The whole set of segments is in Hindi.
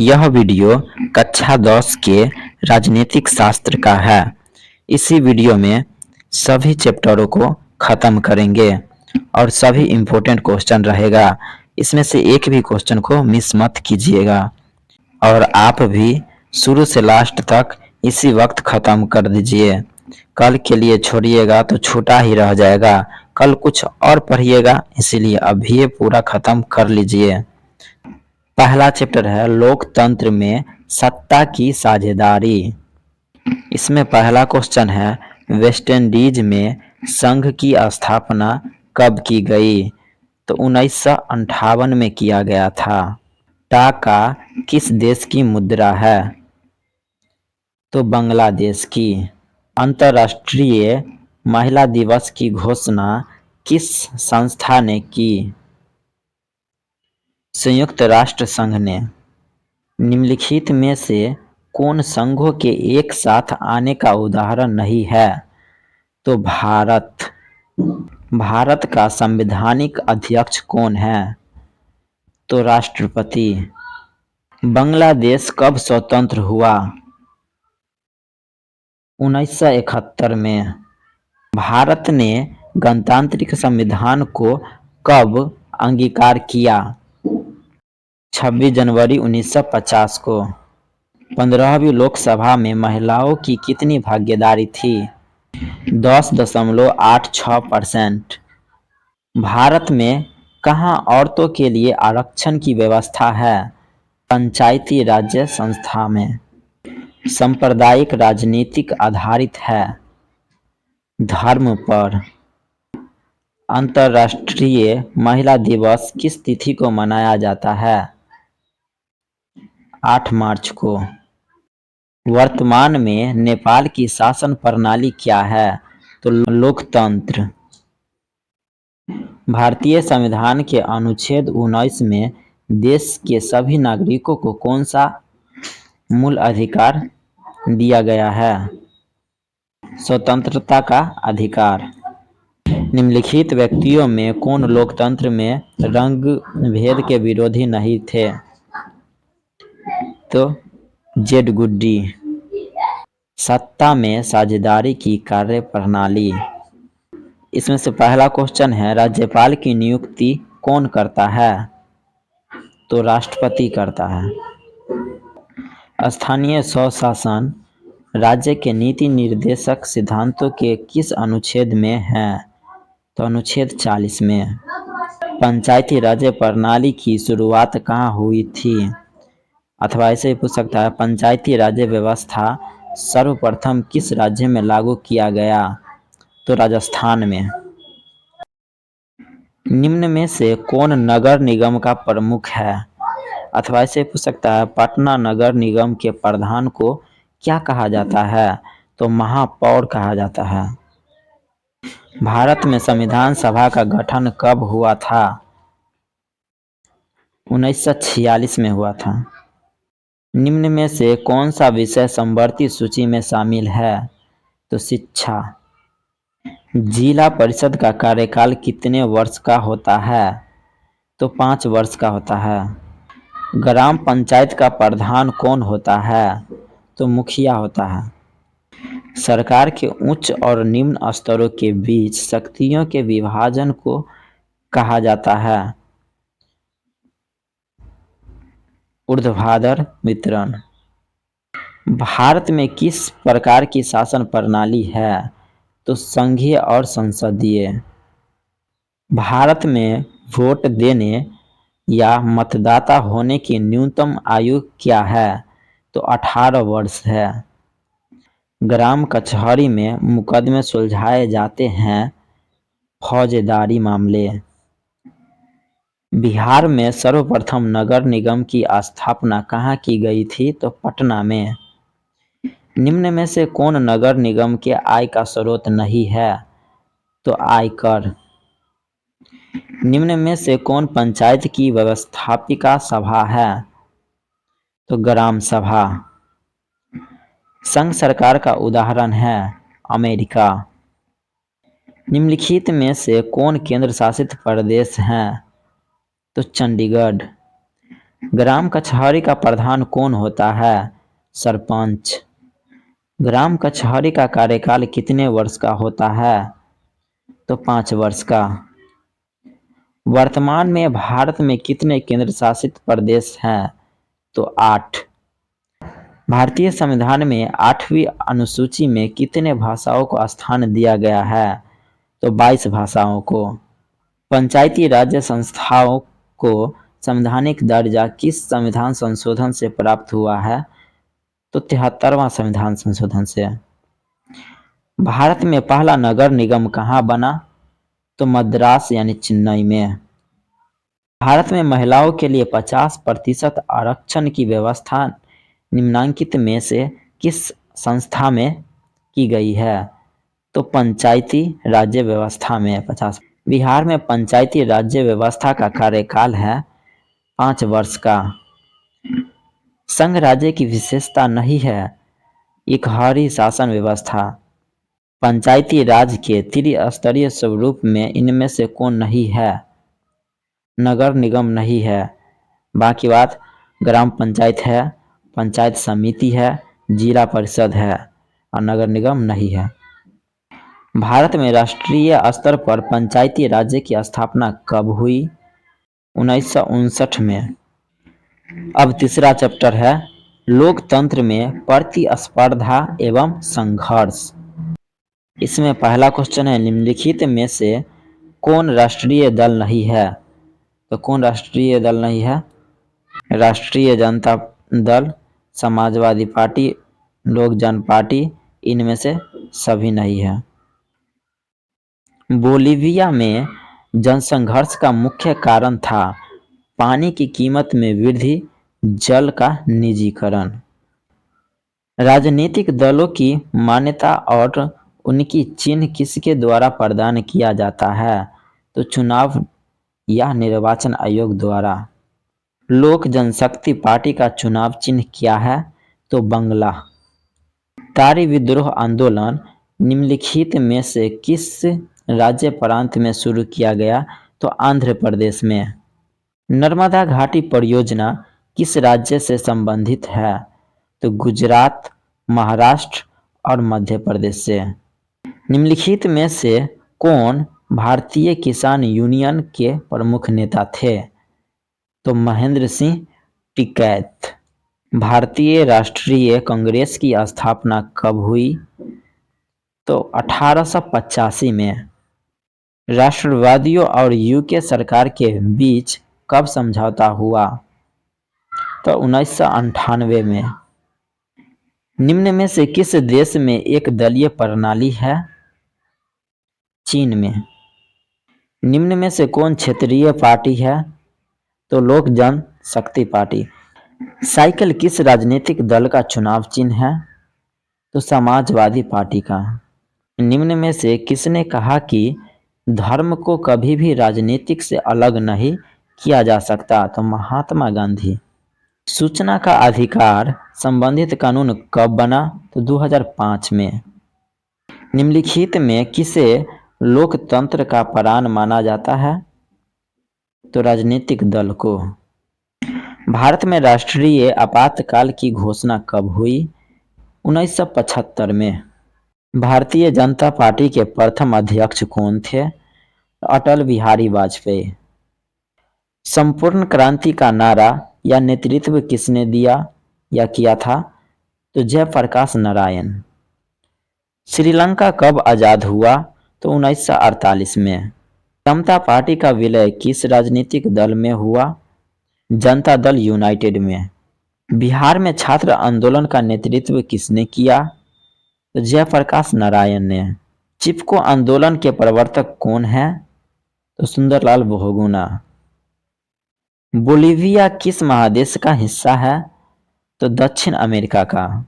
यह वीडियो कक्षा 10 के राजनीतिक शास्त्र का है। इसी वीडियो में सभी चैप्टरों को खत्म करेंगे और सभी इम्पोर्टेंट क्वेश्चन रहेगा। इसमें से एक भी क्वेश्चन को मिस मत कीजिएगा और आप भी शुरू से लास्ट तक इसी वक्त खत्म कर दीजिए। कल के लिए छोड़िएगा तो छूटा ही रह जाएगा। कल कुछ और पढ़िएगा, इसीलिए अभी ये पूरा खत्म कर लीजिए। पहला चैप्टर है लोकतंत्र में सत्ता की साझेदारी। इसमें पहला क्वेश्चन है वेस्ट इंडीज में संघ की स्थापना कब की गई? तो 1958 में किया गया था। टाका किस देश की मुद्रा है? तो बांग्लादेश की। अंतर्राष्ट्रीय महिला दिवस की घोषणा किस संस्था ने की? संयुक्त राष्ट्र संघ ने। निम्नलिखित में से कौन संघों के एक साथ आने का उदाहरण नहीं है? तो भारत। भारत का संवैधानिक अध्यक्ष कौन है? तो राष्ट्रपति। बांग्लादेश कब स्वतंत्र हुआ? 1971 में। भारत ने गणतांत्रिक संविधान को कब अंगीकार किया? 26 जनवरी 1950 को। 15वीं लोकसभा में महिलाओं की कितनी भागीदारी थी? 10.86%। भारत में कहाँ औरतों के लिए आरक्षण की व्यवस्था है? पंचायती राज संस्था में। सांप्रदायिक राजनीतिक आधारित है धर्म पर। अंतर्राष्ट्रीय महिला दिवस किस तिथि को मनाया जाता है? 8 मार्च को। वर्तमान में नेपाल की शासन प्रणाली क्या है? तो लोकतंत्र। भारतीय संविधान के अनुच्छेद 19 में देश के सभी नागरिकों को कौन सा मूल अधिकार दिया गया है? स्वतंत्रता का अधिकार। निम्नलिखित व्यक्तियों में कौन लोकतंत्र में रंग भेद के विरोधी नहीं थे? तो जेड गुड्डी। सत्ता में साझेदारी की कार्य प्रणाली। इसमें से पहला क्वेश्चन है राज्यपाल की नियुक्ति कौन करता है? तो राष्ट्रपति करता है। स्थानीय स्वशासन राज्य के नीति निर्देशक सिद्धांतों के किस अनुच्छेद में है? तो अनुच्छेद 40 में। पंचायती राज प्रणाली की शुरुआत कहाँ हुई थी? अथवा ऐसे ही पूछ सकता है पंचायती राज व्यवस्था सर्वप्रथम किस राज्य में लागू किया गया? तो राजस्थान में। निम्न में से कौन नगर निगम का प्रमुख है? अथवा ऐसे पूछ सकता है पटना नगर निगम के प्रधान को क्या कहा जाता है? तो महापौर कहा जाता है। भारत में संविधान सभा का गठन कब हुआ था? 1946 में हुआ था। निम्न में से कौन सा विषय समवर्ती सूची में शामिल है? तो शिक्षा। जिला परिषद का कार्यकाल कितने वर्ष का होता है? तो 5 वर्ष का होता है। ग्राम पंचायत का प्रधान कौन होता है? तो मुखिया होता है। सरकार के उच्च और निम्न स्तरों के बीच शक्तियों के विभाजन को कहा जाता है ऊर्ध्वाधर वितरण। भारत में किस प्रकार की शासन प्रणाली है? तो संघीय और संसदीय। भारत में वोट देने या मतदाता होने की न्यूनतम आयु क्या है? तो 18 वर्ष है। ग्राम कचहरी में मुकदमे सुलझाए जाते हैं फौजदारी मामले। बिहार में सर्वप्रथम नगर निगम की स्थापना कहाँ की गई थी? तो पटना में। निम्न में से कौन नगर निगम के आय का स्रोत नहीं है? तो आयकर। निम्न में से कौन पंचायत की व्यवस्थापिका सभा है? तो ग्राम सभा। संघ सरकार का उदाहरण है अमेरिका। निम्नलिखित में से कौन केंद्र शासित प्रदेश हैं? तो चंडीगढ़। ग्राम कचहरी का प्रधान कौन होता है? सरपंच। ग्राम कचहरी का कार्यकाल कितने वर्ष का होता है? तो 5 वर्ष का। वर्तमान में भारत में कितने केंद्र शासित प्रदेश हैं? तो 8। भारतीय संविधान में 8वीं अनुसूची में कितने भाषाओं को स्थान दिया गया है? तो 22 भाषाओं को। पंचायती राज्य संस्थाओं को संवैधानिक दर्जा किस संविधान संशोधन से प्राप्त हुआ है? तो 73वां संविधान संशोधन से। भारत में पहला नगर निगम कहाँ बना? तो मद्रास यानी चेन्नई में। भारत में महिलाओं के लिए 50% आरक्षण की व्यवस्था निम्नलिखित में से किस संस्था में की गई है? तो पंचायती राज्य व्यवस्था में 50। बिहार में पंचायती राज्य व्यवस्था का कार्यकाल है 5 वर्ष का। संघ राज्य की विशेषता नहीं है इकहरी शासन व्यवस्था। पंचायती राज के त्रिस्तरीय स्वरूप में इनमें से कौन नहीं है? नगर निगम नहीं है। बाकी बात ग्राम पंचायत है, पंचायत समिति है, जिला परिषद है और नगर निगम नहीं है। भारत में राष्ट्रीय स्तर पर पंचायती राज्य की स्थापना कब हुई? 1959 में। अब तीसरा चैप्टर है लोकतंत्र में प्रतिस्पर्धा एवं संघर्ष। इसमें पहला क्वेश्चन है निम्नलिखित में से कौन राष्ट्रीय दल नहीं है? तो कौन राष्ट्रीय दल नहीं है? राष्ट्रीय जनता दल, समाजवादी पार्टी, लोक जन पार्टी, इनमें से सभी नहीं है। बोलीविया में जनसंघर्ष का मुख्य कारण था पानी की कीमत में वृद्धि, जल का निजीकरण। राजनीतिक दलों की मान्यता और उनकी चिन्ह किसके द्वारा प्रदान किया जाता है? तो चुनाव या निर्वाचन आयोग द्वारा। लोक जनशक्ति पार्टी का चुनाव चिन्ह क्या है? तो बंगला। तारी विद्रोह आंदोलन निम्नलिखित में से किस राज्य प्रांत में शुरू किया गया? तो आंध्र प्रदेश में। नर्मदा घाटी परियोजना किस राज्य से संबंधित है? तो गुजरात, महाराष्ट्र और मध्य प्रदेश से। निम्नलिखित में से कौन भारतीय किसान यूनियन के प्रमुख नेता थे? तो महेंद्र सिंह टिकैत। भारतीय राष्ट्रीय कांग्रेस की स्थापना कब हुई? तो 1885 में। राष्ट्रवादियों और यूके सरकार के बीच कब समझौता हुआ? तो 1998 में। निम्न में से किस देश में एक दलीय प्रणाली है? चीन में। निम्न में से कौन क्षेत्रीय पार्टी है? तो लोक जनशक्ति पार्टी। साइकिल किस राजनीतिक दल का चुनाव चिन्ह है? तो समाजवादी पार्टी का। निम्न में से किसने कहा कि धर्म को कभी भी राजनीतिक से अलग नहीं किया जा सकता? तो महात्मा गांधी। सूचना का अधिकार संबंधित कानून कब बना? तो 2005 में। निम्नलिखित में किसे लोकतंत्र का प्राण माना जाता है? तो राजनीतिक दल को। भारत में राष्ट्रीय आपातकाल की घोषणा कब हुई? 1975 में। भारतीय जनता पार्टी के प्रथम अध्यक्ष कौन थे? अटल बिहारी वाजपेयी। संपूर्ण क्रांति का नारा या नेतृत्व किसने दिया या किया था? तो जयप्रकाश नारायण। श्रीलंका कब आजाद हुआ? तो 1948 में। समता पार्टी का विलय किस राजनीतिक दल में हुआ? जनता दल यूनाइटेड में। बिहार में छात्र आंदोलन का नेतृत्व किसने किया? तो जयप्रकाश नारायण ने। चिपको आंदोलन के प्रवर्तक कौन है? तो सुंदरलाल बहुगुणा। बोलीविया किस महादेश का हिस्सा है? तो दक्षिण अमेरिका का।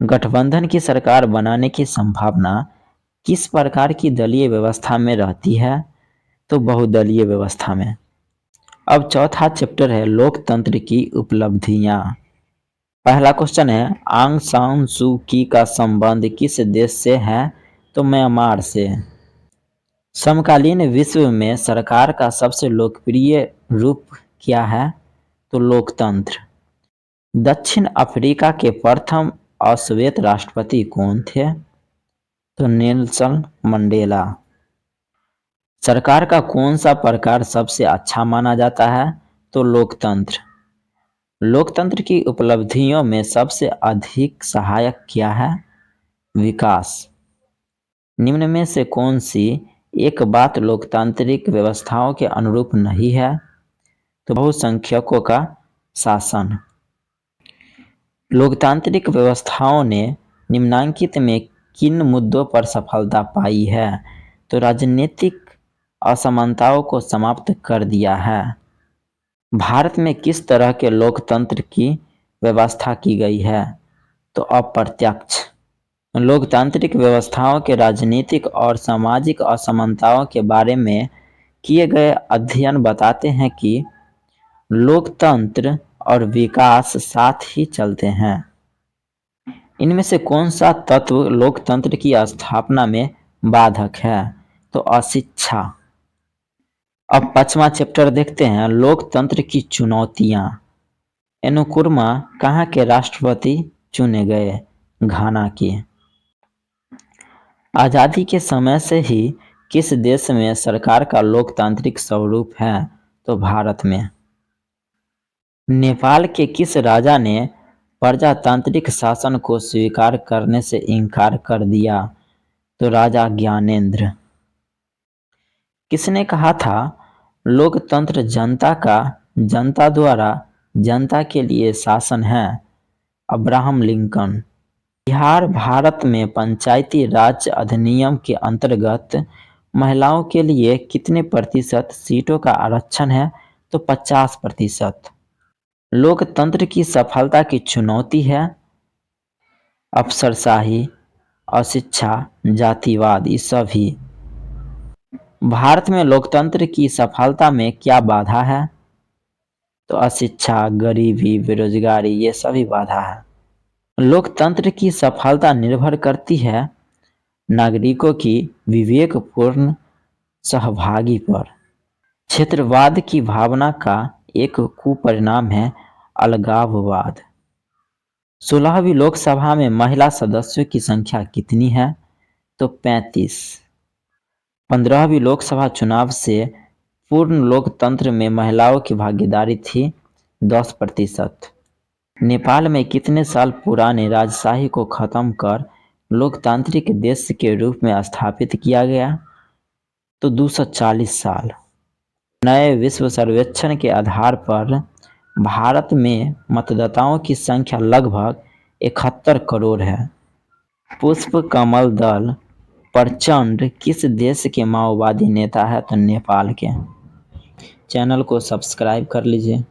गठबंधन की सरकार बनाने की संभावना किस प्रकार की दलीय व्यवस्था में रहती है? तो बहुदलीय व्यवस्था में। अब चौथा चैप्टर है लोकतंत्र की उपलब्धियां। पहला क्वेश्चन है आंग सान सू की का संबंध किस देश से है? तो म्यांमार से। समकालीन विश्व में सरकार का सबसे लोकप्रिय रूप क्या है? तो लोकतंत्र। दक्षिण अफ्रीका के प्रथम अश्वेत राष्ट्रपति कौन थे? तो नेल्सन मंडेला। सरकार का कौन सा प्रकार सबसे अच्छा माना जाता है? तो लोकतंत्र। लोकतंत्र की उपलब्धियों में सबसे अधिक सहायक क्या है? विकास। निम्न में से कौन सी एक बात लोकतांत्रिक व्यवस्थाओं के अनुरूप नहीं है? तो बहुसंख्यकों का शासन। लोकतांत्रिक व्यवस्थाओं ने निम्नलिखित में किन मुद्दों पर सफलता पाई है? तो राजनीतिक असमानताओं को समाप्त कर दिया है। भारत में किस तरह के लोकतंत्र की व्यवस्था की गई है? तो अप्रत्यक्ष। लोकतांत्रिक व्यवस्थाओं के राजनीतिक और सामाजिक असमानताओं के बारे में किए गए अध्ययन बताते हैं कि लोकतंत्र और विकास साथ ही चलते हैं। इनमें से कौन सा तत्व लोकतंत्र की स्थापना में बाधक है? तो अशिक्षा। अब 5वां चैप्टर देखते हैं, लोकतंत्र की चुनौतियां। एनुकुरमा कहाँ के राष्ट्रपति चुने गए? घाना के। आजादी के समय से ही किस देश में सरकार का लोकतांत्रिक स्वरूप है? तो भारत में। नेपाल के किस राजा ने प्रजातांत्रिक शासन को स्वीकार करने से इनकार कर दिया? तो राजा ज्ञानेंद्र। किसने कहा था लोकतंत्र जनता का जनता द्वारा जनता के लिए शासन है? Abraham Lincoln. बिहार भारत में पंचायती राज अधिनियम के अंतर्गत महिलाओं के लिए कितने प्रतिशत सीटों का आरक्षण है? तो 50%। लोकतंत्र की सफलता की चुनौती है अफसरशाही, अशिक्षा, जातिवाद, ये सभी। भारत में लोकतंत्र की सफलता में क्या बाधा है? तो अशिक्षा, गरीबी, बेरोजगारी, ये सभी बाधा है। लोकतंत्र की सफलता निर्भर करती है नागरिकों की विवेकपूर्ण सहभागी पर। क्षेत्रवाद की भावना का एक कुपरिणाम है अलगाववाद। 16वीं लोकसभा में महिला सदस्यों की संख्या कितनी है? तो 35। 15वीं लोकसभा चुनाव से पूर्ण लोकतंत्र में महिलाओं की भागीदारी थी 10%। नेपाल में कितने साल पुराने राजशाही को खत्म कर लोकतांत्रिक देश के रूप में स्थापित किया गया? तो 240 साल। नए विश्व सर्वेक्षण के आधार पर भारत में मतदाताओं की संख्या लगभग 71 करोड़ है। पुष्प कमल दल प्रचंड किस देश के माओवादी नेता है? तो नेपाल के। चैनल को सब्सक्राइब कर लीजिए।